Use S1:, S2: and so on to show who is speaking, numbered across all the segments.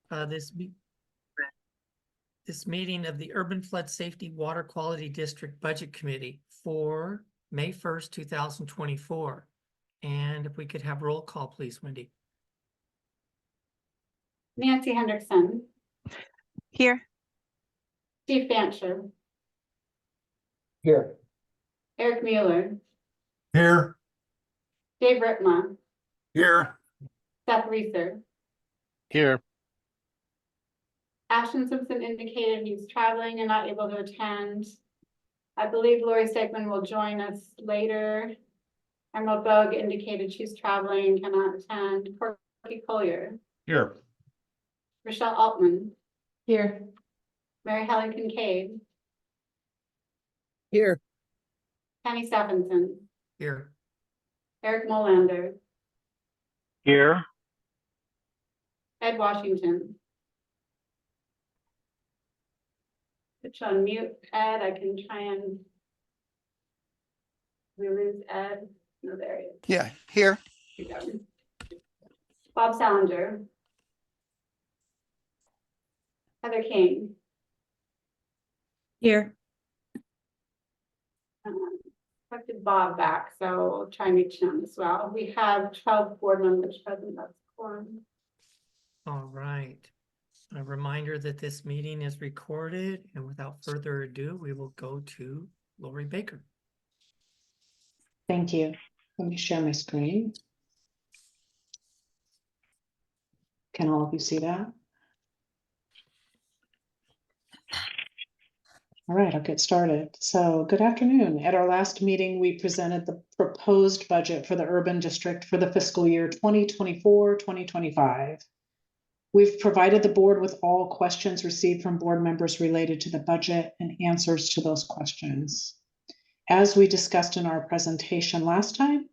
S1: This meeting of the Urban Flood Safety Water Quality District Budget Committee for May 1st, 2024. And if we could have roll call, please, Wendy.
S2: Nancy Hendrickson.
S3: Here.
S2: Steve Fancher.
S4: Here.
S2: Eric Mueller.
S4: Here.
S2: Dave Ritma.
S4: Here.
S2: Seth Reeser.
S4: Here.
S2: Ashton Simpson indicated he's traveling and not able to attend. I believe Lori Stegman will join us later. Emerald Bug indicated she's traveling and cannot attend. Corky Collier.
S4: Here.
S2: Rochelle Altman.
S3: Here.
S2: Mary Helen Kincaid.
S4: Here.
S2: Penny Stephenson.
S1: Here.
S2: Eric Molander.
S4: Here.
S2: Ed Washington. Put you on mute, Ed. I can try and. We lose Ed. No, there he is.
S4: Yeah, here.
S2: Here we go. Bob Salinger. Heather King.
S3: Here.
S2: Expected Bob back, so we'll try and reach him as well. We have 12 board members present. That's quorum.
S1: All right. A reminder that this meeting is recorded, and without further ado, we will go to Lori Baker.
S5: Thank you. Let me share my screen. Can all of you see that? All right, I'll get started. So good afternoon. At our last meeting, we presented the proposed budget for the urban district for the fiscal year 2024-2025. We've provided the board with all questions received from board members related to the budget and answers to those questions. As we discussed in our presentation last time,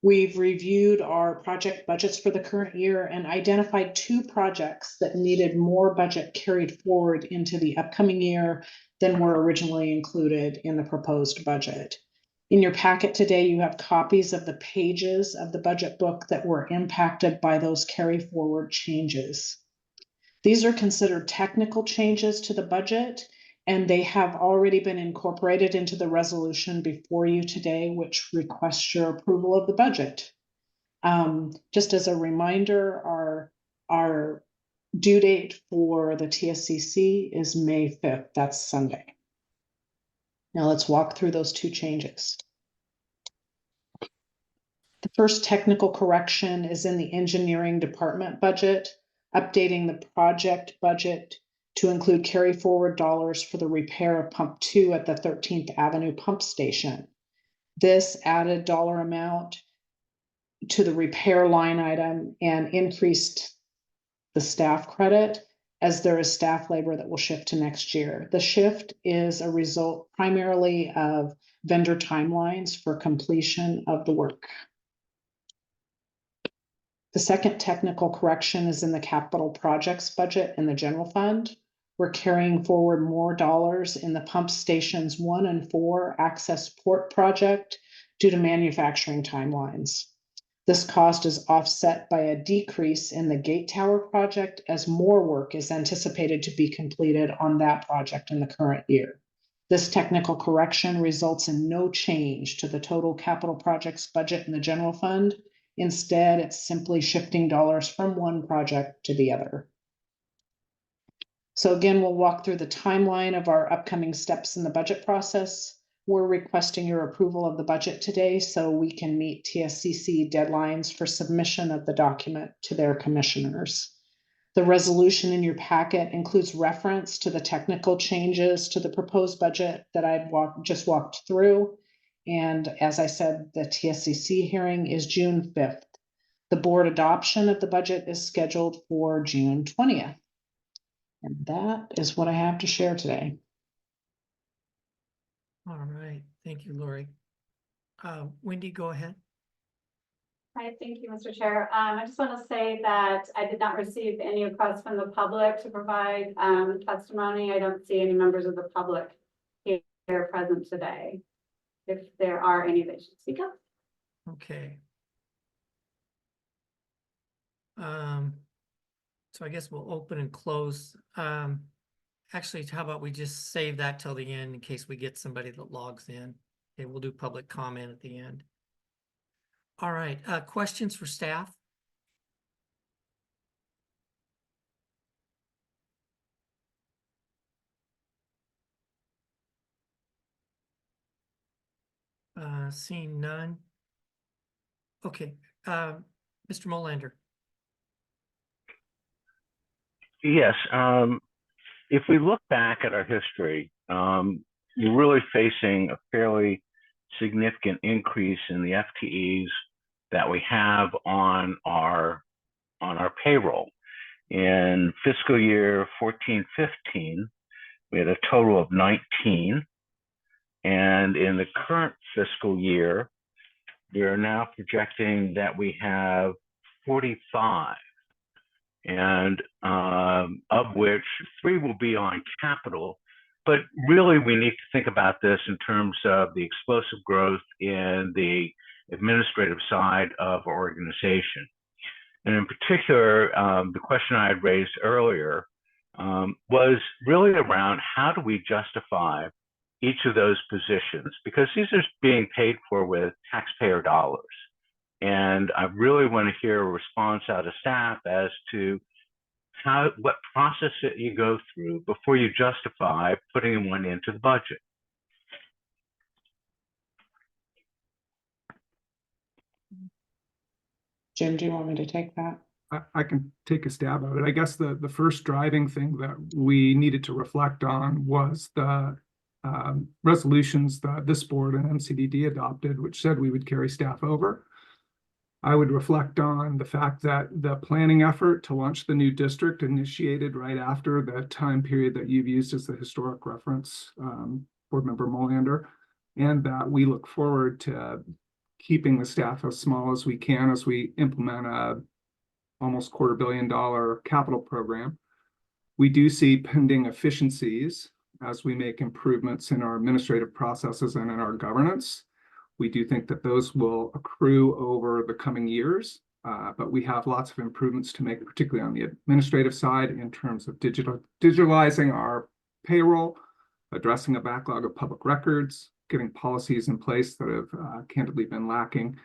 S5: we've reviewed our project budgets for the current year and identified 2 projects that needed more budget carried forward into the upcoming year than were originally included in the proposed budget. In your packet today, you have copies of the pages of the budget book that were impacted by those carry forward changes. These are considered technical changes to the budget, and they have already been incorporated into the resolution before you today, which requests your approval of the budget. Just as a reminder, our due date for the TSCC is May 5th. That's Sunday. Now let's walk through those 2 changes. The first technical correction is in the engineering department budget, updating the project budget to include carry forward dollars for the repair of pump 2 at the 13th Avenue pump station. This added dollar amount to the repair line item and increased the staff credit, as there is staff labor that will shift to next year. The shift is a result primarily of vendor timelines for completion of the work. The second technical correction is in the capital projects budget in the general fund. We're carrying forward more dollars in the pump stations 1 and 4 access port project due to manufacturing timelines. This cost is offset by a decrease in the gate tower project as more work is anticipated to be completed on that project in the current year. This technical correction results in no change to the total capital projects budget in the general fund. Instead, it's simply shifting dollars from one project to the other. So again, we'll walk through the timeline of our upcoming steps in the budget process. We're requesting your approval of the budget today so we can meet TSCC deadlines for submission of the document to their commissioners. The resolution in your packet includes reference to the technical changes to the proposed budget that I've just walked through. And as I said, the TSCC hearing is June 5th. The board adoption of the budget is scheduled for June 20th. And that is what I have to share today.
S1: All right. Thank you, Lori. Wendy, go ahead.
S2: Hi, thank you, Mr. Chair. I just want to say that I did not receive any requests from the public to provide testimony. I don't see any members of the public here present today. If there are any, they should speak up.
S1: Okay. So So I guess we'll open and close. Actually, how about we just save that till the end in case we get somebody that logs in? Okay, we'll do public comment at the end. All right, questions for staff? Seeing none. Okay, Mr. Molander.
S4: Yes, if we look back at our history, we're really facing a fairly significant increase in the FTEs that we have on our payroll. In fiscal year 14-15, we had a total of 19. And in the current fiscal year, we are now projecting that we have 45. And of which 3 will be on capital. But really, we need to think about this in terms of the explosive growth in the administrative side of our organization. And in particular, the question I had raised earlier was really around how do we justify each of those positions? Because these are being paid for with taxpayer dollars. And I really want to hear a response out of staff as to what process that you go through before you justify putting one into the budget.
S5: Jim, do you want me to take that?
S6: I can take a stab at it. I guess the first driving thing that we needed to reflect on was the resolutions that this board and MCDD adopted, which said we would carry staff over. I would reflect on the fact that the planning effort to launch the new district initiated right after the time period that you've used as the historic reference, Board Member Molander, and that we look forward to keeping the staff as small as we can as we implement a almost $250 million capital program. We do see pending efficiencies as we make improvements in our administrative processes and in our governance. We do think that those will accrue over the coming years, but we have lots of improvements to make, particularly on the administrative side in terms of digitalizing our payroll, addressing a backlog of public records, getting policies in place that have candidly been lacking.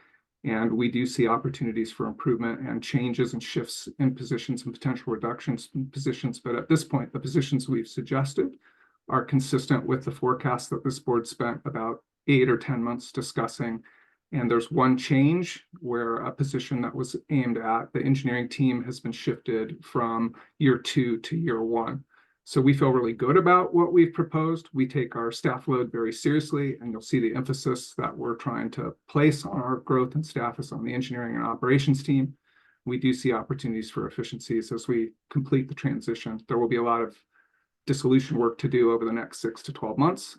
S6: And we do see opportunities for improvement and changes and shifts in positions and potential reductions in positions. But at this point, the positions we've suggested are consistent with the forecast that this board spent about 8 or 10 months discussing. And there's one change where a position that was aimed at the engineering team has been shifted from year 2 to year 1. So we feel really good about what we've proposed. We take our staff load very seriously, and you'll see the emphasis that we're trying to place on our growth and staff is on the engineering and operations team. We do see opportunities for efficiencies as we complete the transition. There will be a lot of dissolution work to do over the next 6 to 12 months.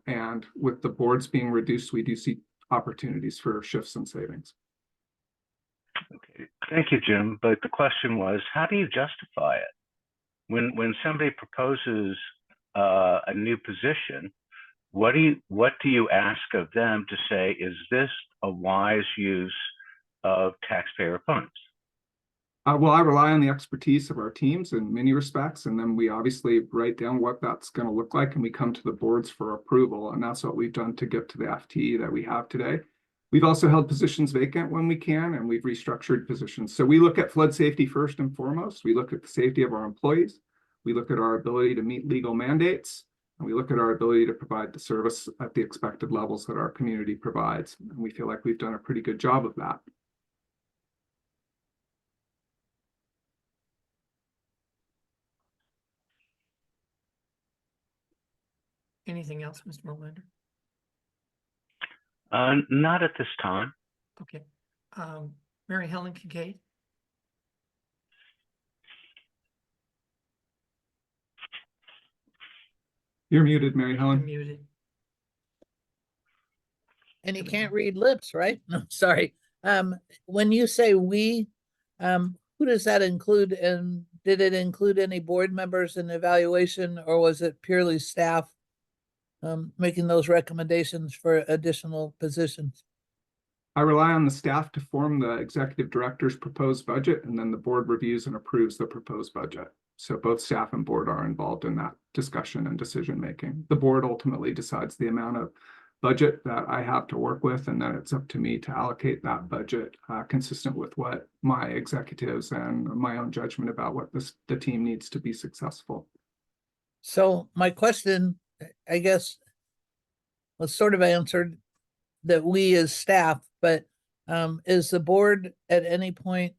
S6: And with the boards being reduced, we do see opportunities for shifts and savings.
S4: Okay, thank you, Jim. But the question was, how do you justify it? When somebody proposes a new position, what do you ask of them to say, is this a wise use of taxpayer funds?
S6: Well, I rely on the expertise of our teams in many respects, and then we obviously write down what that's going to look like, and we come to the boards for approval, and that's what we've done to get to the FTE that we have today. We've also held positions vacant when we can, and we've restructured positions. So we look at flood safety first and foremost. We look at the safety of our employees. We look at our ability to meet legal mandates, and we look at our ability to provide the service at the expected levels that our community provides. And we feel like we've done a pretty good job of that.
S1: Anything else, Mr. Molander?
S4: Not at this time.
S1: Okay. Mary Helen Kincaid?
S6: You're muted, Mary
S1: You're
S6: Helen.
S1: muted.
S3: And you can't read lips, right? No, sorry. When you say we, who does that include? And did it include any board members in evaluation, or was it purely staff making those recommendations for additional positions?
S6: I rely on the staff to form the executive director's proposed budget, and then the board reviews and approves the proposed budget. So both staff and board are involved in that discussion and decision making. The board ultimately decides the amount of budget that I have to work with, and then it's up to me to allocate that budget consistent with what my executives and my own judgment about what the team needs to be successful.
S3: So my question, I guess, was sort of answered that we as staff, but is the board at any point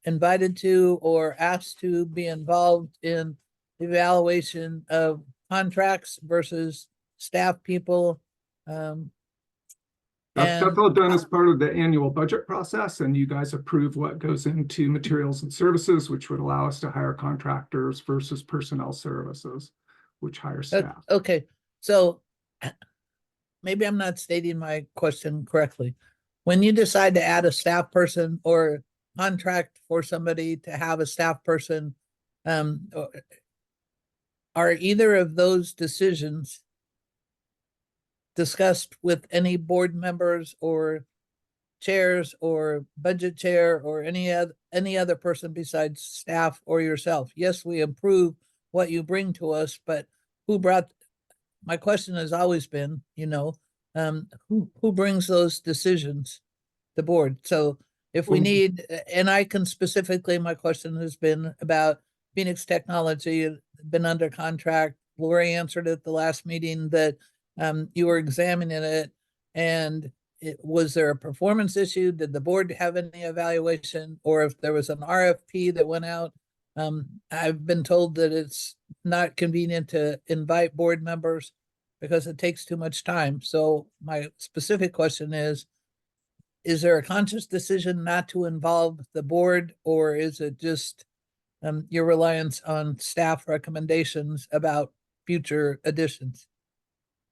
S3: invited to or asked to be involved in evaluation of contracts versus staff people?
S6: That's
S3: And
S6: all done as part of the annual budget process, and you guys approve what goes into materials and services, which would allow us to hire contractors versus personnel services, which hire staff.
S3: okay, so maybe I'm not stating my question correctly. When you decide to add a staff person or contract for somebody to have a staff person, are either of those decisions discussed with any board members or chairs or budget chair or any other person besides staff or yourself? Yes, we approve what you bring to us, but my question has always been, who brings those decisions? The board. So if we need, and I can specifically, my question has been about Phoenix Technology, been under contract. Lori answered at the last meeting that you were examining it, and was there a performance issue? Did the board have any evaluation? Or if there was an RFP that went out? I've been told that it's not convenient to invite board members because it takes too much time. So my specific question is there a conscious decision not to involve the board, or is it just your reliance on staff recommendations about future additions?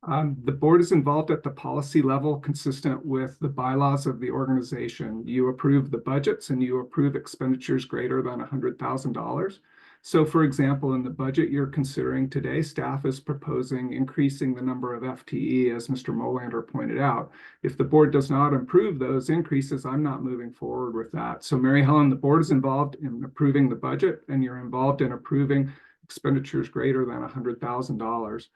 S6: The board is involved at the policy level consistent with the bylaws of the organization. You approve the budgets and you approve expenditures greater than $100,000. So for example, in the budget you're considering today, staff is proposing increasing the number of FTE, as Mr. Molander pointed out. If the board does not approve those increases, I'm not moving forward with that. So Mary Helen, the board is involved in approving the budget, and you're involved in approving expenditures greater than $100,000.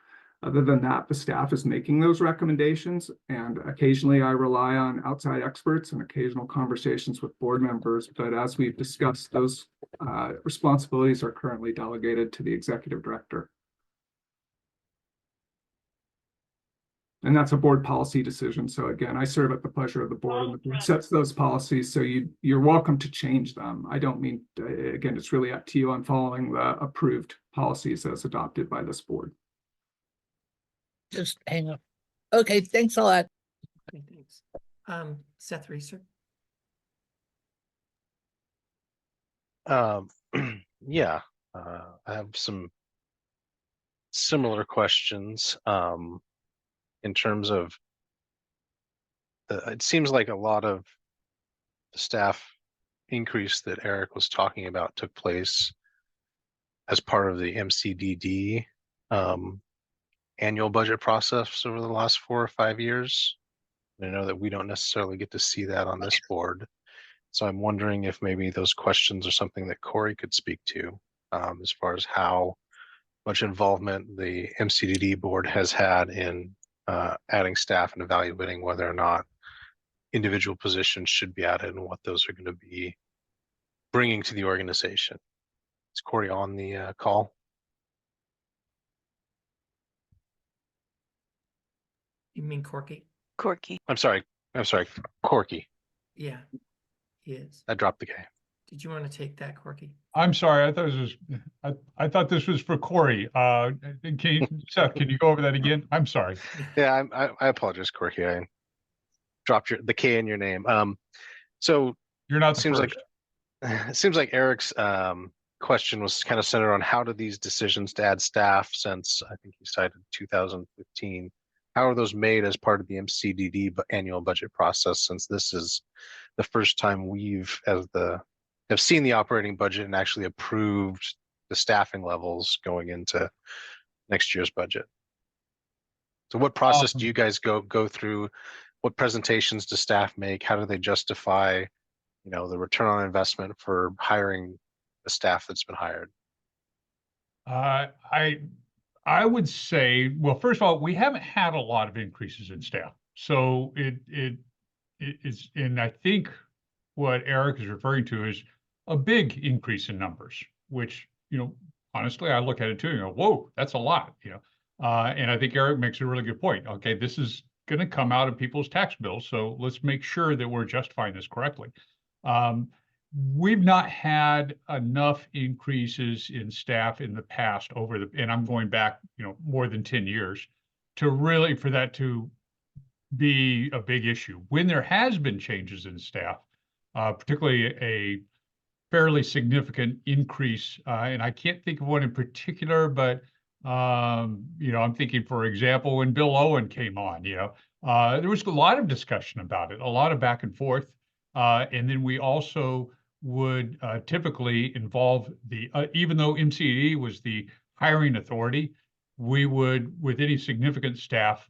S6: Other than that, the staff is making those recommendations, and occasionally I rely on outside experts and occasional conversations with board members. But as we've discussed, those responsibilities are currently delegated to the executive director. And that's a board policy decision. So again, I serve at the pleasure of the board, and the board sets those policies. So you're welcome to change them. I don't mean, again, it's really up to you on following the approved policies as adopted by this board.
S3: Just hang up. Okay, thanks a lot.
S1: Okay, thanks. Seth Reeser.
S7: Yeah, I have some similar questions in terms of it seems like a lot of the staff increase that Eric was talking about took place as part of the MCDD annual budget process over the last 4 or 5 years. I know that we don't necessarily get to see that on this board. So I'm wondering if maybe those questions are something that Corey could speak to as far as how much involvement the MCDD board has had in adding staff and evaluating whether or not individual positions should be added and what those are going to be bringing to the organization. Is Corey on the call?
S1: You mean Corky?
S8: Corky.
S7: I'm sorry, Corky.
S1: Yeah, he is.
S7: I dropped the K.
S1: Did you want to take that, Corky?
S9: I'm sorry, I thought this was, I thought this was for Corey. Seth, can you go over that again? I'm sorry.
S7: Yeah, I apologize, Corky. I dropped the K in your name. So
S9: You're not the
S7: seems
S9: first.
S7: like it seems like Eric's question was kind of centered on how do these decisions to add staff since I think he cited 2015. How are those made as part of the MCDD annual budget process, since this is the first time we've have seen the operating budget and actually approved the staffing levels going into next year's budget? So what process do you guys go through what presentations do staff make? How do they justify, the return on investment for hiring the staff that's been hired?
S9: I would say, well, first of all, we haven't had a lot of increases in staff. So it is, and I think what Eric is referring to is a big increase in numbers, which, honestly, I look at it too and go, whoa, that's a lot, and I think Eric makes a really good point. Okay, this is going to come out of people's tax bills. So let's make sure that we're justifying this correctly. We've not had enough increases in staff in the past and I'm going back, more than 10 years to really, for that to be a big issue. When there has been changes in staff, particularly a fairly significant increase, and I can't think of one in particular, but I'm thinking, for example, when Bill Owen came on, there was a lot of discussion about it, a lot of back and forth, and then we also would typically involve even though MCD was the hiring authority, we would, with any significant staff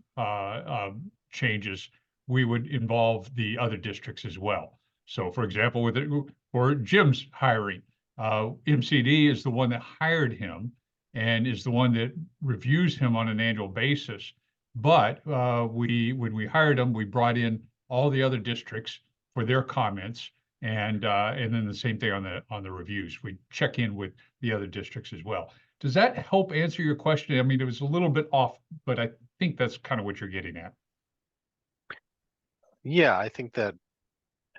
S9: changes, we would involve the other districts as well. So, for example, for Jim's hiring, MCD is the one that hired him and is the one that reviews him on an annual basis. But when we hired him, we brought in all the other districts for their comments, and then the same thing on the reviews. We check in with the other districts as well. Does that help answer your question? I mean, it was a little bit off, but I think that's kind of what you're getting at.
S7: Yeah, I think that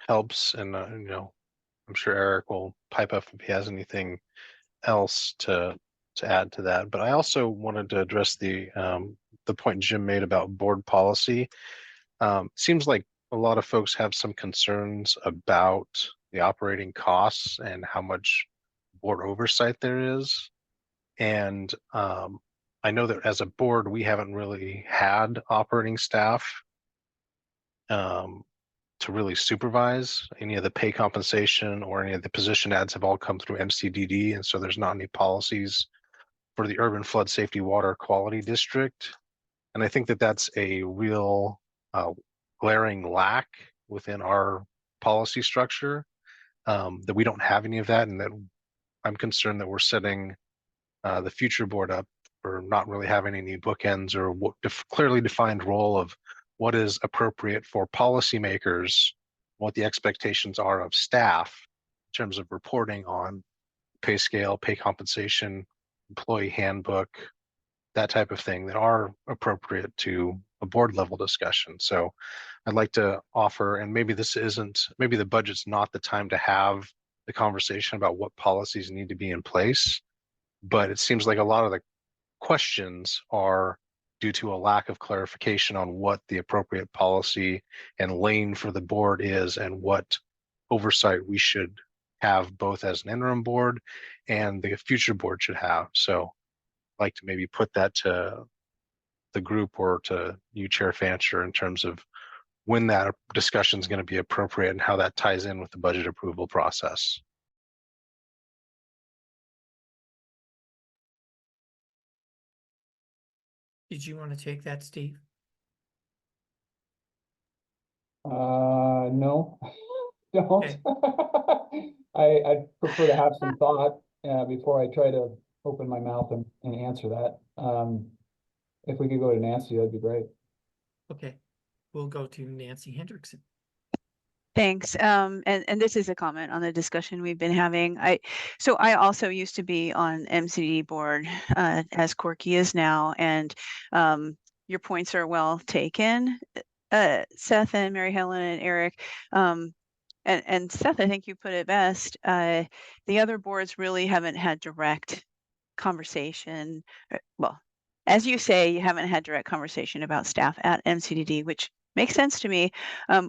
S7: helps, and I'm sure Eric will pipe up if he has anything else to add to that. But I also wanted to address the point Jim made about board policy. Seems like a lot of folks have some concerns about the operating costs and how much board oversight there is. And I know that as a board, we haven't really had operating staff to really supervise. Any of the pay compensation or any of the position ads have all come through MCDD, and so there's not any policies for the Urban Flood Safety Water Quality District. And I think that that's a real glaring lack within our policy structure, that we don't have any of that, and that I'm concerned that we're setting the future board up for not really having any bookends or clearly defined role of what is appropriate for policymakers, what the expectations are of staff in terms of reporting on pay scale, pay compensation, employee handbook, that type of thing, that are appropriate to a board level discussion. So I'd like to offer, and maybe the budget's not the time to have the conversation about what policies need to be in place, but it seems like a lot of the questions are due to a lack of clarification on what the appropriate policy and lane for the board is and what oversight we should have both as an interim board and the future board should have. So I'd like to maybe put that to the group or to you, Chair Fancher, in terms of when that discussion is going to be appropriate and how that ties in with the budget approval process.
S1: Did you want to take that, Steve?
S8: No, don't.
S1: Okay.
S8: I prefer to have some thought before I try to open my mouth and answer that. If we could go to Nancy, that'd be great.
S1: Okay, we'll go to Nancy Hendrickson.
S10: Thanks. And this is a comment on the discussion we've been having. So I also used to be on MCD board as Corky is now, and your points are well taken, Seth and Mary Helen and Eric. And Seth, I think you put it best. The other boards really haven't had direct conversation. Well, as you say, you haven't had direct conversation about staff at MCDD, which makes sense to me.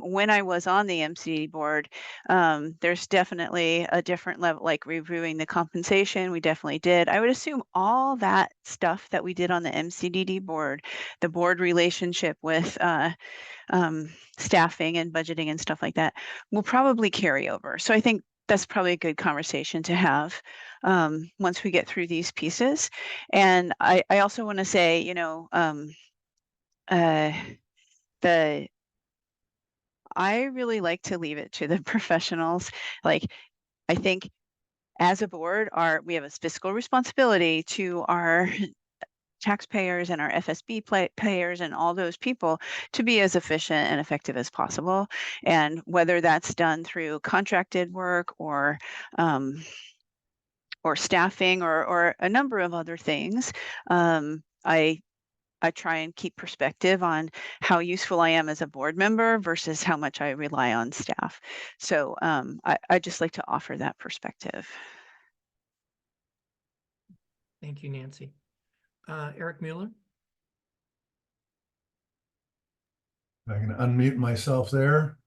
S10: When I was on the MCD board, there's definitely a different level, like reviewing the compensation. We definitely did. I would assume all that stuff that we did on the MCDD board, the board relationship with staffing and budgeting and stuff like that, will probably carry over. So I think that's probably a good conversation to have once we get through these pieces. And I also want to say, the I really like to leave it to the professionals. Like, I think as a board, we have a fiscal responsibility to our taxpayers and our FSB payers and all those people to be as efficient and effective as possible. And whether that's done through contracted work or staffing or a number of other things, I try and keep perspective on how useful I am as a board member versus how much I rely on staff. So I just like to offer that perspective.
S1: Thank you, Nancy. Eric Mueller?
S11: I'm going to unmute myself there.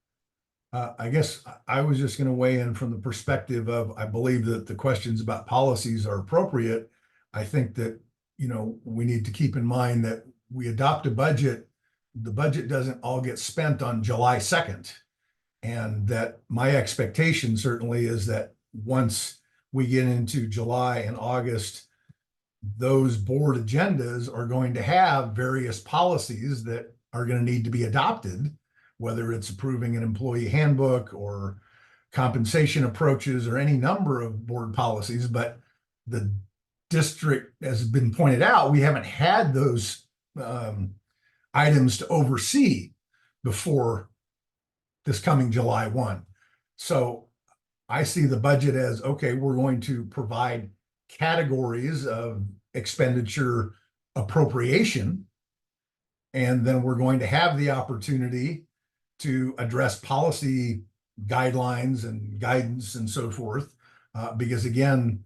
S11: I guess I was just going to weigh in from the perspective of, I believe that the questions about policies are appropriate. I think that, we need to keep in mind that we adopt a budget. The budget doesn't all get spent on July 2nd. And that my expectation certainly is that once we get into July and August, those board agendas are going to have various policies that are going to need to be adopted, whether it's approving an employee handbook or compensation approaches or any number of board policies. But the district, as has been pointed out, we haven't had those items to oversee before this coming July 1. So I see the budget as, okay, we're going to provide categories of expenditure appropriation, and then we're going to have the opportunity to address policy guidelines and guidance and so forth, because again,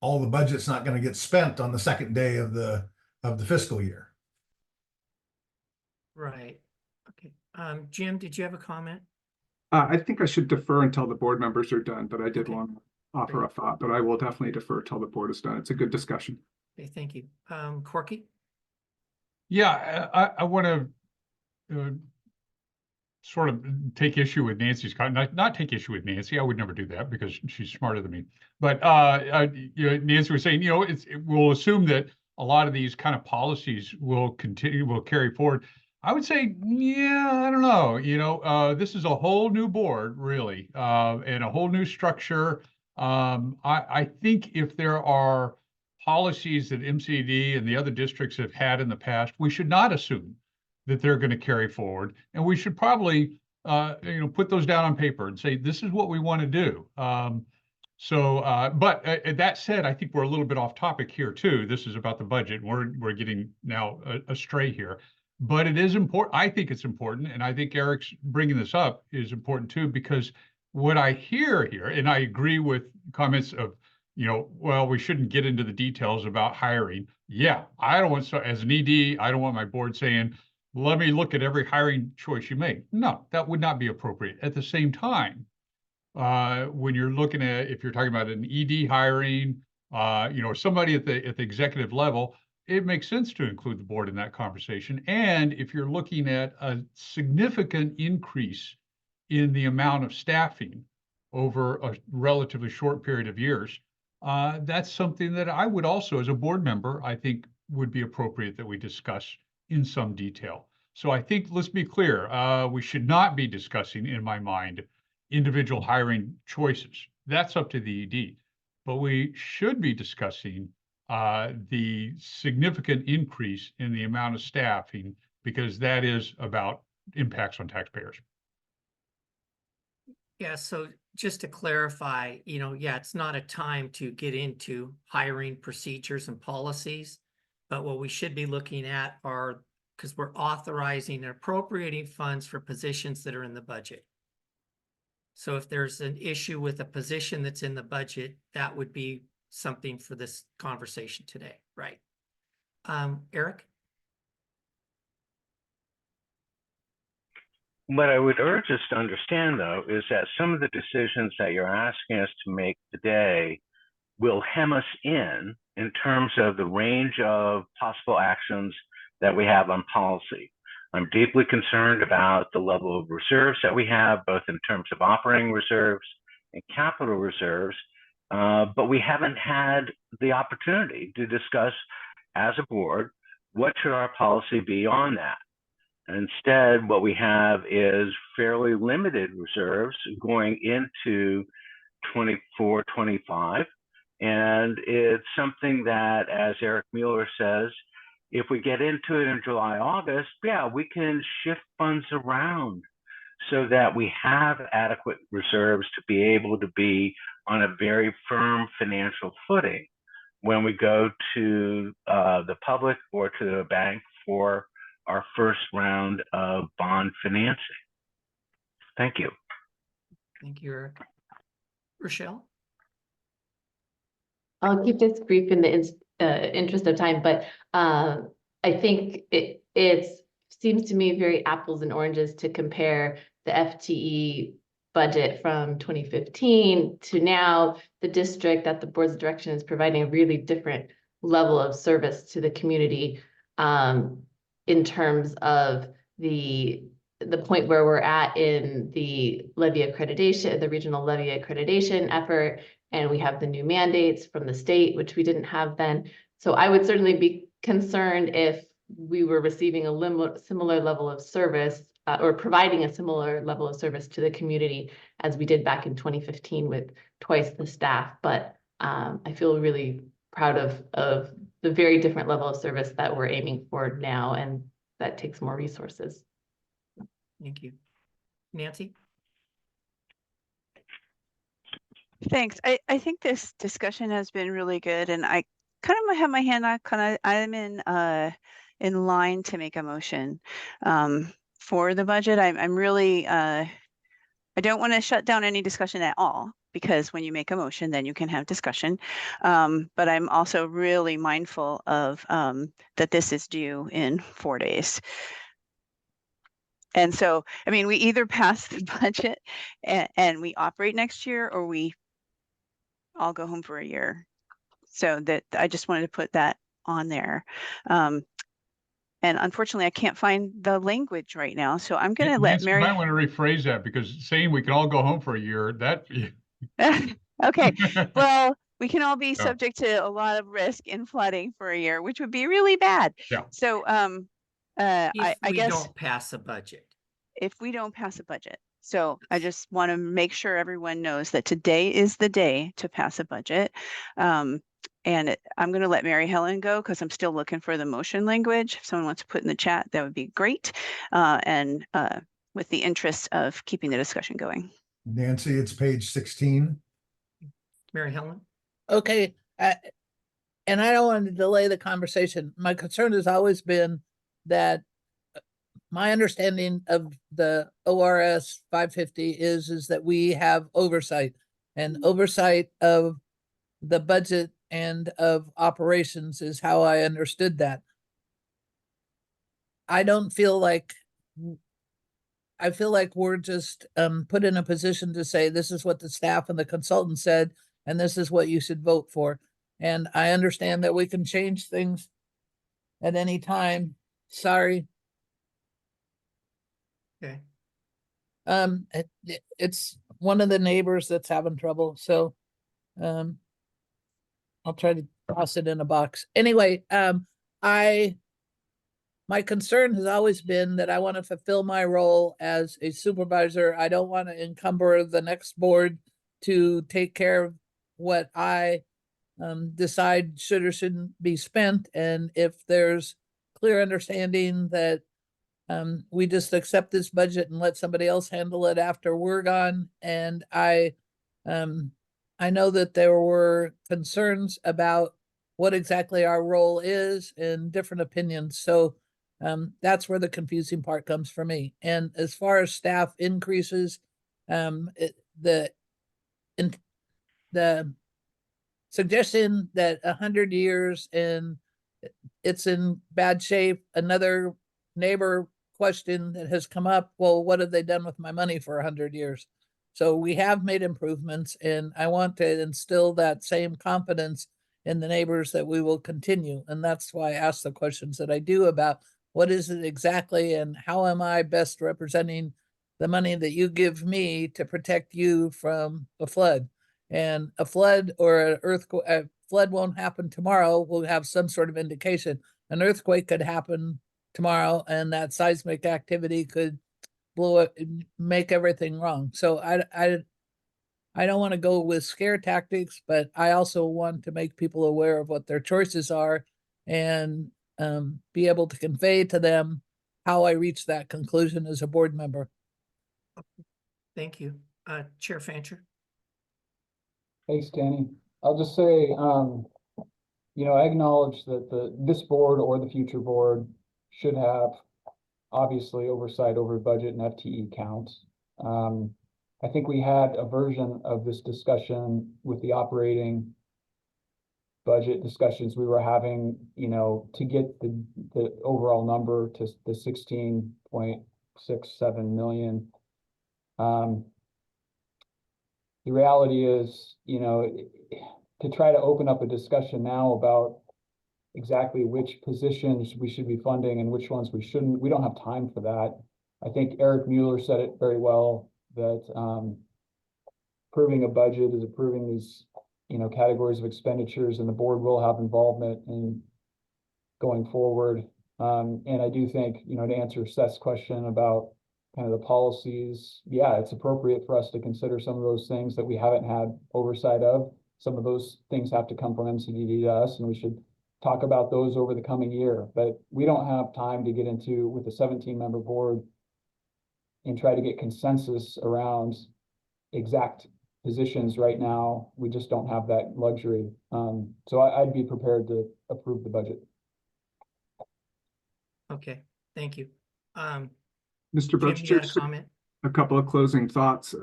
S11: all the budget's not going to get spent on the second day of the fiscal year.
S1: Right. Okay. Jim, did you have a comment?
S6: I think I should defer until the board members are done, but I did
S1: Okay.
S6: want to offer
S1: Great.
S6: a thought, but I will definitely defer till the board is done. It's a good discussion.
S1: Okay, thank you. Corky?
S9: Yeah, I want to sort of take issue with Nancy's comment. Not take issue with Nancy. I would never do that because she's smarter than me. But Nancy was saying, we'll assume that a lot of these kind of policies will carry forward. I would say, yeah, I don't know. This is a whole new board, really, and a whole new structure. I think if there are policies that MCD and the other districts have had in the past, we should not assume that they're going to carry forward. And we should probably, put those down on paper and say, this is what we want to do. But that said, I think we're a little bit off topic here too. This is about the budget. We're getting now astray here, but it is important. I think it's important. And I think Eric's bringing this up is important too, because what I hear here, and I agree with comments of, well, we shouldn't get into the details about hiring. Yeah, I don't want, so as an ED, I don't want my board saying, let me look at every hiring choice you make. No, that would not be appropriate. At the same time, when you're looking at, if you're talking about an ED hiring, somebody at the executive level, it makes sense to include the board in that conversation. And if you're looking at a significant increase in the amount of staffing over a relatively short period of years, that's something that I would also, as a board member, I think would be appropriate that we discuss in some detail. So I think, let's be clear, we should not be discussing, in my mind, individual hiring choices. That's up to the ED. But we should be discussing the significant increase in the amount of staffing, because that is about impacts on taxpayers.
S1: Yeah, so just to clarify, it's not a time to get into hiring procedures and policies, but what we should be looking at are, because we're authorizing and appropriating funds for positions that are in the budget. So if there's an issue with a position that's in the budget, that would be something for this conversation today, right? Eric?
S4: What I would urge us to understand, though, is that some of the decisions that you're asking us to make today will hem us in terms of the range of possible actions that we have on policy. I'm deeply concerned about the level of reserves that we have, both in terms of operating reserves and capital reserves, but we haven't had the opportunity to discuss as a board, what should our policy be on that? Instead, what we have is fairly limited reserves going into 24, 25. And it's something that, as Eric Mueller says, if we get into it in July, August, yeah, we can shift funds around so that we have adequate reserves to be able to be on a very firm financial footing when we go to the public or to the bank for our first round of bond financing. Thank you.
S1: Thank you, Eric. Rochelle?
S12: I'll keep this brief in the interest of time, but I think it seems to me very apples and oranges to compare the FTE budget from 2015 to now. The district that the board's direction is providing a really different level of service to the community in terms of the point where we're at in the levy accreditation, the regional levy accreditation effort. And we have the new mandates from the state, which we didn't have then. So I would certainly be concerned if we were receiving a similar level of service or providing a similar level of service to the community as we did back in 2015 with twice the staff. But I feel really proud of the very different level of service that we're aiming for now, and that takes more resources.
S1: Thank you. Nancy?
S10: Thanks. I think this discussion has been really good, and I kind of have my hand on I'm in line to make a motion for the budget. I'm really I don't want to shut down any discussion at all, because when you make a motion, then you can have discussion. But I'm also really mindful of that this is due in 4 days. And so, I mean, we either pass the budget and we operate next year, or we all go home for a year. So that I just wanted to put that on there. And unfortunately, I can't find the language right now. So I'm going to let
S9: Nancy,
S10: Mary.
S9: you might want to rephrase that, because saying we can all go home for a year, that.
S10: Okay, well, we can all be
S9: Yeah.
S10: subject to a lot of risk in flooding for a year, which would be really bad.
S9: Yeah.
S10: So
S1: If
S10: I
S1: we
S10: guess
S1: don't pass a budget.
S10: if we don't pass a budget. So I just want to make sure everyone knows that today is the day to pass a budget. And I'm going to let Mary Helen go, because I'm still looking for the motion language. If someone wants to put in the chat, that would be great. And with the interest of keeping the discussion going.
S11: Nancy, it's page 16.
S1: Mary Helen?
S3: Okay, and I don't want to delay the conversation. My concern has always been that my understanding of the ORS 550 is that we have oversight, and oversight of the budget and of operations is how I understood that. I feel like we're just put in a position to say, this is what the staff and the consultant said, and this is what you should vote for. And I understand that we can change things at any time. Sorry.
S1: Okay.
S3: It's one of the neighbors that's having trouble, so I'll try to toss it in a box. Anyway, my concern has always been that I want to fulfill my role as a supervisor. I don't want to encumber the next board to take care of what I decide should or shouldn't be spent. And if there's clear understanding that we just accept this budget and let somebody else handle it after we're gone. And I know that there were concerns about what exactly our role is and different opinions. So that's where the confusing part comes for me. And as far as staff increases, the suggestion that 100 years and it's in bad shape, another neighbor question that has come up, well, what have they done with my money for 100 years? So we have made improvements, and I want to instill that same confidence in the neighbors that we will continue. And that's why I ask the questions that I do about what is it exactly and how am I best representing the money that you give me to protect you from a flood. And a flood or an earthquake, a flood won't happen tomorrow. We'll have some sort of indication. An earthquake could happen tomorrow and that seismic activity could blow it, make everything wrong. So I don't want to go with scare tactics, but I also want to make people aware of what their choices are and be able to convey to them how I reach that conclusion as a board member.
S1: Thank you. Chair Fancher.
S8: Thanks, Danny. I'll just say, I acknowledge that this board or the future board should have obviously oversight over budget and FTE counts. I think we had a version of this discussion with the operating budget discussions we were having, to get the overall number to the 16.67 million. The reality is, to try to open up a discussion now about exactly which positions we should be funding and which ones we shouldn't, we don't have time for that. I think Eric Mueller said it very well, that approving a budget is approving these, categories of expenditures, and the board will have involvement in going forward. And I do think, to answer Seth's question about kind of the policies, yeah, it's appropriate for us to consider some of those things that we haven't had oversight of. Some of those things have to come from MCDD to us, and we should talk about those over the coming year. But we don't have time to get into with a 17-member board and try to get consensus around exact positions right now. We just don't have that luxury. So I'd be prepared to approve the budget.
S1: Okay, thank you.
S6: Mr.
S1: Jim,
S6: Budget
S1: you
S6: Chair,
S1: had a comment?
S6: a couple of closing thoughts.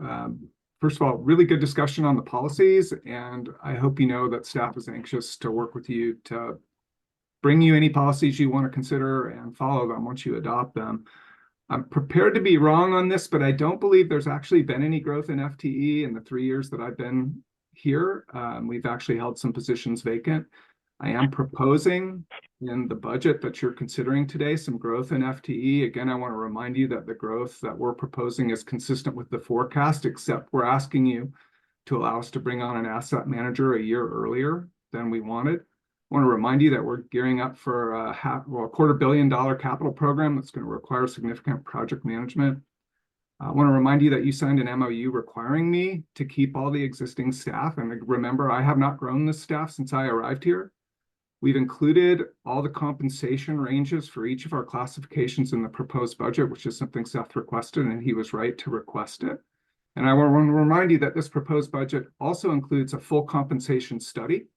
S6: First of all, really good discussion on the policies, and I hope you know that staff is anxious to work with you to bring you any policies you want to consider and follow them once you adopt them. I'm prepared to be wrong on this, but I don't believe there's actually been any growth in FTE in the 3 years that I've been here. We've actually held some positions vacant. I am proposing in the budget that you're considering today some growth in FTE. Again, I want to remind you that the growth that we're proposing is consistent with the forecast, except we're asking you to allow us to bring on an asset manager a year earlier than we wanted. I want to remind you that we're gearing up for a $250 million capital program that's going to require significant project management. I want to remind you that you signed an MOU requiring me to keep all the existing staff. And remember, I have not grown this staff since I arrived here. We've included all the compensation ranges for each of our classifications in the proposed budget, which is something Seth requested, and he was right to request it. And I want to remind you that this proposed budget also includes a full compensation study.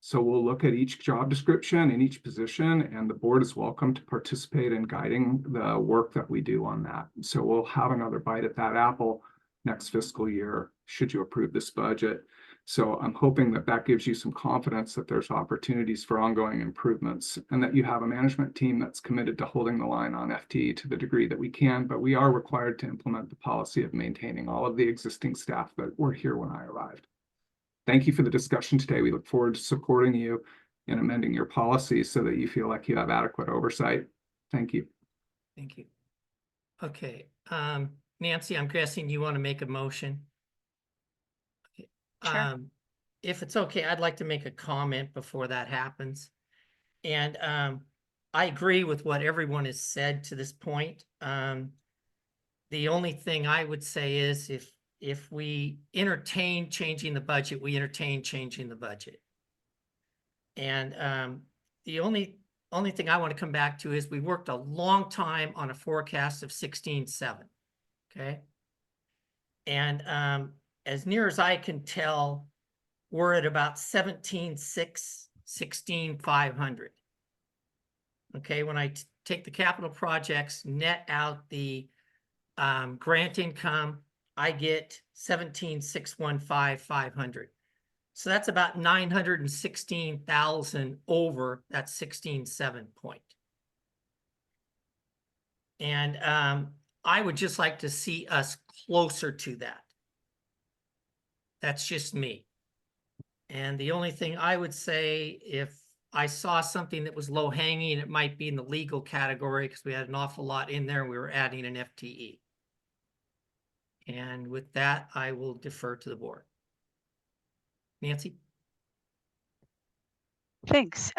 S6: So we'll look at each job description in each position, and the board is welcome to participate in guiding the work that we do on that. So we'll have another bite at that apple next fiscal year, should you approve this budget. So I'm hoping that that gives you some confidence that there's opportunities for ongoing improvements, and that you have a management team that's committed to holding the line on FTE to the degree that we can, but we are required to implement the policy of maintaining all of the existing staff that were here when I arrived. Thank you for the discussion today. We look forward to supporting you in amending your policies so that you feel like you have adequate oversight. Thank you.
S1: Thank you. Okay, Nancy, I'm guessing you want to make a motion. Okay.
S10: Sure.
S1: If it's okay, I'd like to make a comment before that happens. And I agree with what everyone has said to this point. The only thing I would say is if we entertain changing the budget, we entertain changing the budget. And the only thing I want to come back to is we worked a long time on a forecast of 16.7. Okay. And as near as I can tell, we're at about 17.6, 16.500. Okay. When I take the capital projects, net out the grant income, I get 17,615,500. So that's about 916,000 over that 16.7 point. And I would just like to see us closer to that. That's just me. And the only thing I would say, if I saw something that was low hanging, it might be in the legal category, because we had an awful lot in there and we were adding an FTE. And with that, I will defer to the board. Nancy?
S10: Thanks.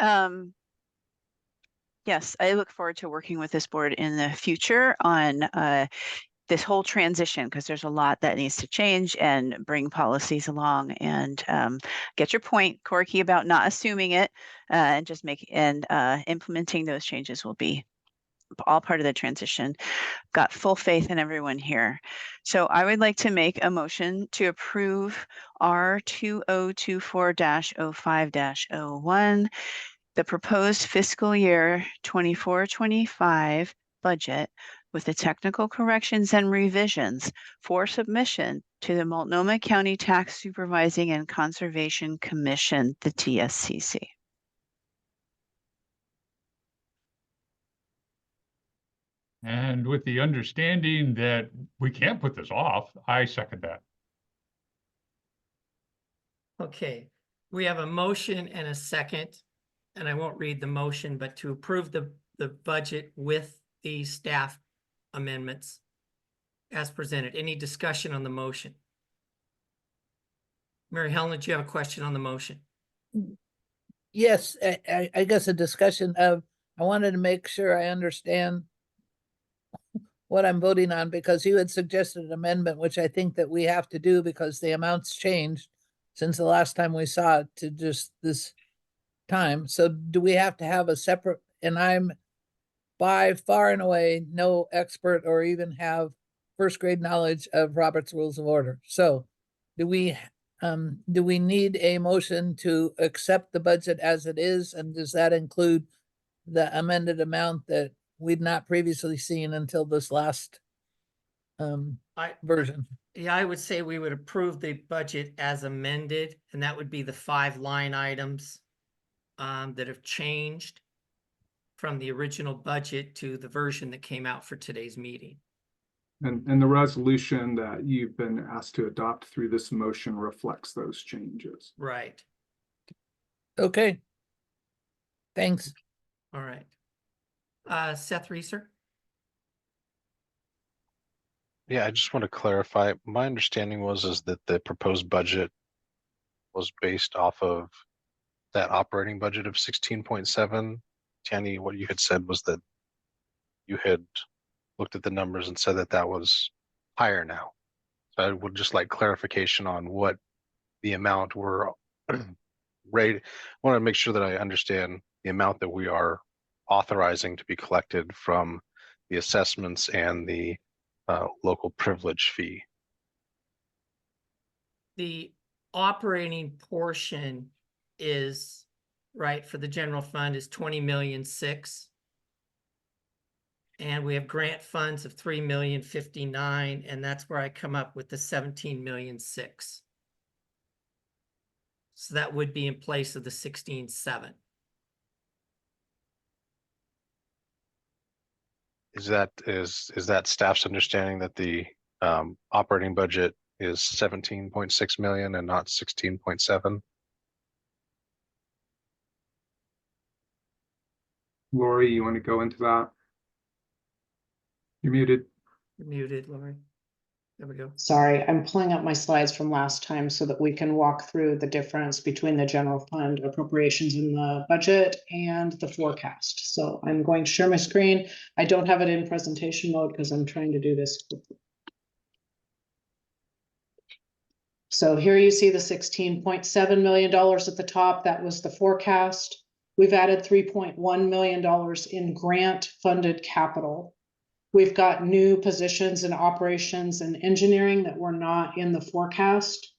S10: yes, I look forward to working with this board in the future on this whole transition, because there's a lot that needs to change and bring policies along. And get your point, Corky, about not assuming it and just implementing those changes will be all part of the transition. Got full faith in everyone here. So I would like to make a motion to approve R2024-05-01, the proposed fiscal year 24-25 budget with the technical corrections and revisions for submission to the Multnomah County Tax Supervising and Conservation Commission, the TSCC.
S9: And with the understanding that we can't put this off, I second that.
S1: Okay, we have a motion and a second, and I won't read the motion, but to approve the budget with the staff amendments as presented. Any discussion on the motion? Mary Helen, did you have a question on the motion?
S3: Yes, I guess a discussion of, I wanted to make sure I understand what I'm voting on, because you had suggested an amendment, which I think that we have to do because the amounts changed since the last time we saw it to just this time. So do we have to have a separate, and I'm by far and away no expert or even have first grade knowledge of Robert's Rules of Order. So do we need a motion to accept the budget as it is? And does that include the amended amount that we'd not previously seen until this last version?
S1: Yeah, I would say we would approve the budget as amended, and that would be the 5 line items that have changed from the original budget to the version that came out for today's meeting.
S6: And the resolution that you've been asked to adopt through this motion reflects those changes.
S1: Right.
S3: Okay. Thanks.
S1: All right. Seth Reeser?
S7: Yeah, I just want to clarify. My understanding is that the proposed budget was based off of that operating budget of 16.7. Tanny, what you had said was that you had looked at the numbers and said that that was higher now. So I would just like clarification on what the amount we're rate. I want to make sure that I understand the amount that we are authorizing to be collected from the assessments and the local privilege fee.
S1: The operating portion is, right, for the general fund is 20,000,006. And we have grant funds of 3,059,000, and that's where I come up with the 17,000,006. So that would be in place of the 16,700,000.
S7: Is that staff's understanding that the operating budget is 17.6 million and not 16.7?
S6: Lori, you want to go into that? You're muted.
S1: You're muted, Lori. There we go.
S5: Sorry, I'm pulling up my slides from last time so that we can walk through the difference between the general fund appropriations in the budget and the forecast. So I'm going to share my screen. I don't have it in presentation mode because I'm trying to do this quickly. So here you see the $16.7 million at the top. That was the forecast. We've added $3.1 million in grant funded capital. We've got new positions in operations and engineering that were not in the forecast.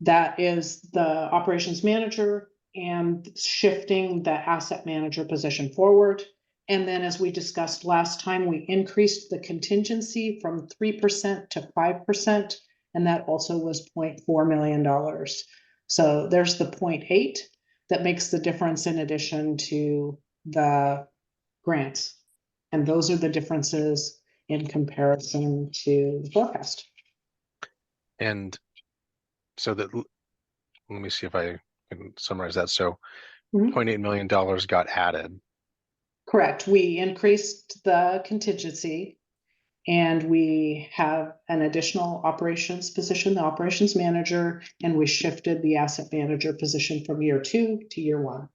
S5: That is the operations manager and shifting the asset manager position forward. And then as we discussed last time, we increased the contingency from 3% to 5. And that also was $0.4 million. So there's the 0.8 that makes the difference in addition to the grants. And those are the differences in comparison to the forecast.
S7: And so that, let me see if I can summarize that. So $0.8 million got added.
S5: Correct. We increased the contingency and we have an additional operations position, the operations manager, and we shifted the asset manager position from year 2 to year 1.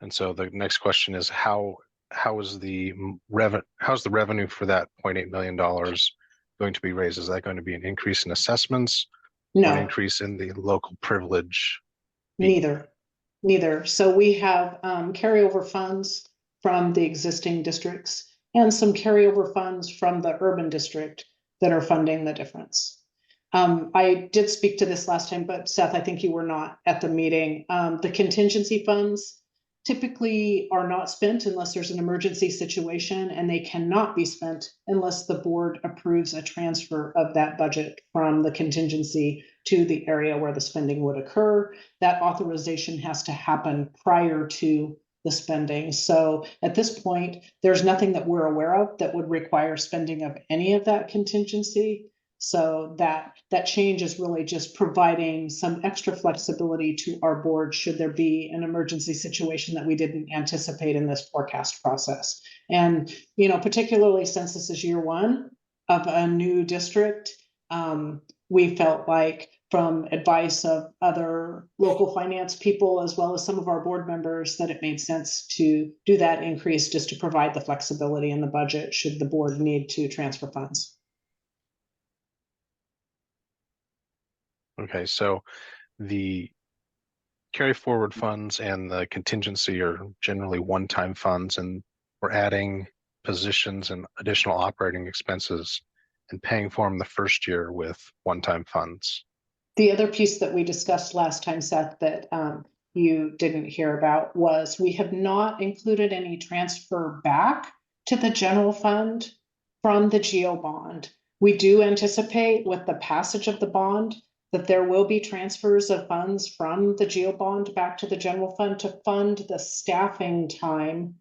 S7: And so the next question is how's the revenue for that $0.8 million going to be raised? Is that going to be an increase in assessments or an
S5: No,
S7: increase in the local privilege?
S5: neither. So we have carryover funds from the existing districts and some carryover funds from the urban district that are funding the difference. I did speak to this last time, but Seth, I think you were not at the meeting. The contingency funds typically are not spent unless there's an emergency situation, and they cannot be spent unless the board approves a transfer of that budget from the contingency to the area where the spending would occur. That authorization has to happen prior to the spending. So at this point, there's nothing that we're aware of that would require spending of any of that contingency. So that change is really just providing some extra flexibility to our board should there be an emergency situation that we didn't anticipate in this forecast process. And, you know, particularly since this is year one of a new district, we felt like from advice of other local finance people, as well as some of our board members, that it made sense to do that increase just to provide the flexibility in the budget should the board need to transfer funds.
S7: Okay, so the carry forward funds and the contingency are generally one-time funds, and we're adding positions and additional operating expenses and paying for them the first year with one-time funds.
S5: The other piece that we discussed last time, Seth, that you didn't hear about was we have not included any transfer back to the general fund from the GEO bond. We do anticipate with the passage of the bond that there will be transfers of funds from the GEO bond back to the general fund to fund the staffing time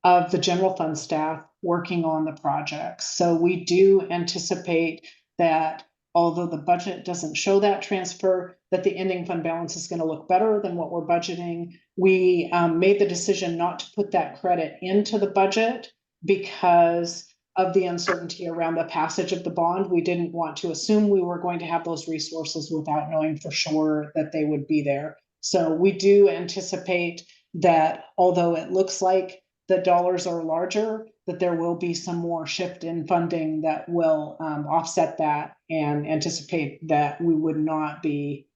S5: of the general fund staff working on the projects. So we do anticipate that although the budget doesn't show that transfer, that the ending fund balance is going to look better than what we're budgeting. We made the decision not to put that credit into the budget because of the uncertainty around the passage of the bond. We didn't want to assume we were going to have those resources without knowing for sure that they would be there. So we do anticipate that although it looks like the dollars are larger, that there will be some more shift in funding that will offset that, and anticipate that we would not be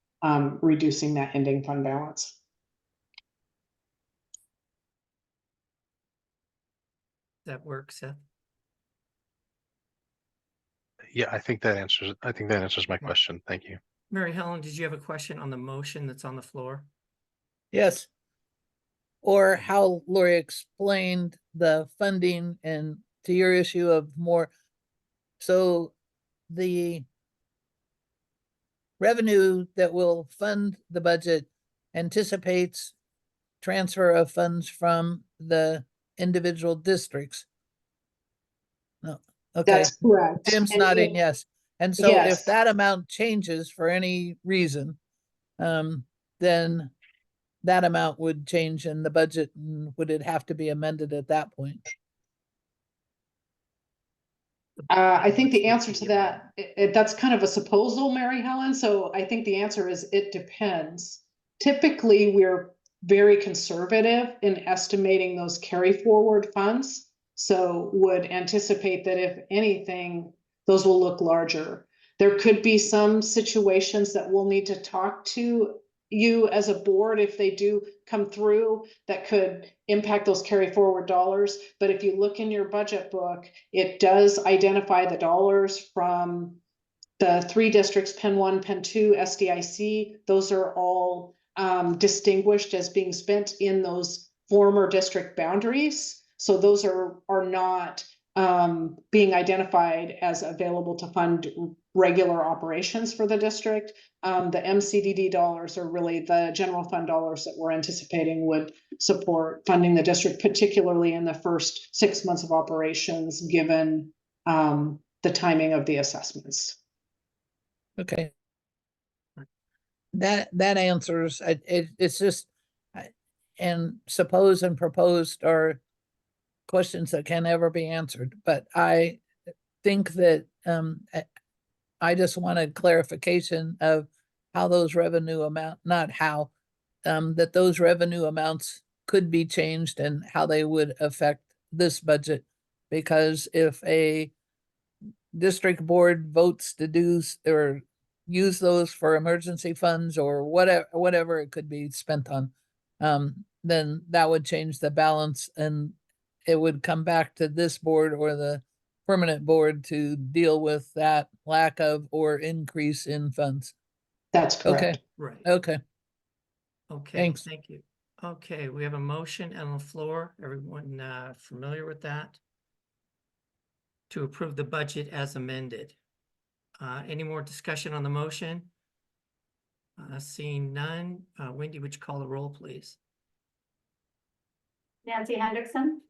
S5: reducing that ending fund balance.
S1: That works, Seth?
S7: Yeah, I think that answers my question. Thank you.
S1: Mary Helen, did you have a question on the motion that's on the floor?
S3: Yes. Or how Lori explained the funding, and to your issue of more. So the revenue that will fund the budget anticipates transfer of funds from the individual districts. No, okay.
S5: That's correct.
S3: Jim's
S5: And
S3: nodding
S5: if-
S3: yes. And so
S5: Yes.
S3: if that amount changes for any reason, then that amount would change in the budget, and would it have to be amended at that point?
S5: I think the answer to that, that's kind of a supposal, Mary Helen. So I think the answer is it depends. Typically, we're very conservative in estimating those carry forward funds. So would anticipate that if anything, those will look larger. There could be some situations that we'll need to talk to you as a board if they do come through that could impact those carry forward dollars. But if you look in your budget book, it does identify the dollars from the 3 districts, Penn 1, Penn 2, SDIC. Those are all distinguished as being spent in those former district boundaries. So those are not being identified as available to fund regular operations for the district. The MCDD dollars are really the general fund dollars that we're anticipating would support funding the district, particularly in the first 6 months of operations, given the timing of the assessments.
S3: Okay. That answers, it's just, and suppose and proposed are questions that can never be answered, but I think that I just wanted clarification of how those revenue amount, not how, that those revenue amounts could be changed and how they would affect this budget. Because if a district board votes to do or use those for emergency funds or whatever it could be spent on, then that would change the balance and it would come back to this board or the permanent board to deal with that lack of or increase in funds.
S5: That's correct.
S3: Okay,
S1: Right.
S3: okay.
S1: Okay,
S3: Thanks.
S1: thank you. Okay, we have a motion on the floor. Everyone familiar with that? To approve the budget as amended. Any more discussion on the motion? Seeing none, Wendy, would you call the roll, please?
S2: Nancy Hendrickson,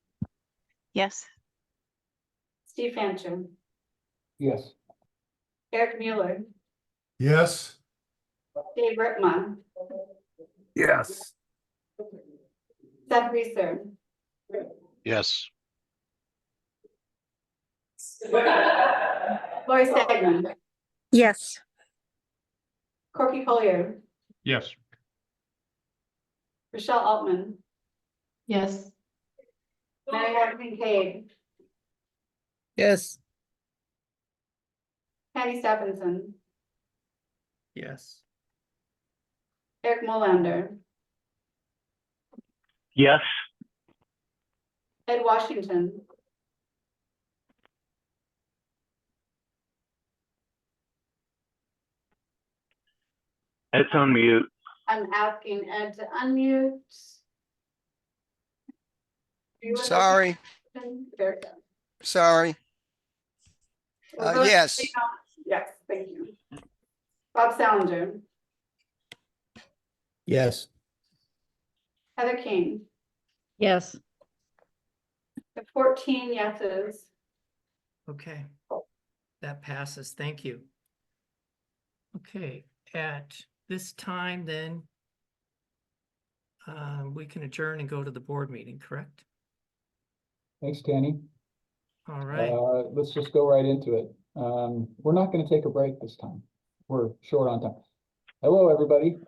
S10: Yes.
S2: Steve Fancher,
S8: Yes.
S2: Eric Mueller,
S11: Yes.
S2: Dave Rickman,
S6: Yes.
S2: Seth Reeser,
S7: Yes.
S2: Lori Stegman,
S10: Yes.
S2: Corky Collier,
S9: Yes.
S2: Rochelle Altman,
S12: Yes.
S2: Mary Beth Kincaid,
S3: Yes,
S2: Patty Stephenson,
S1: Yes.
S2: Eric Molander,
S4: Yes.
S2: Ed Washington,
S4: It's on mute.
S2: I'm asking Ed to unmute. Do you want to-
S13: Sorry,
S2: There we go.
S13: sorry.
S2: We'll go ahead and
S13: Yes.
S2: take off. Yes, thank you. Bob Salinger,
S3: yes.
S2: Heather King,
S10: Yes.
S2: the 14 yeses.
S1: Okay. That passes. Thank you. Okay, at this time then, we can adjourn and go to the board meeting, correct?
S8: Thanks, Tanny.
S1: All right.
S8: Let's just go right into it. We're not going to take a break this time. We're short on time. Hello, everybody.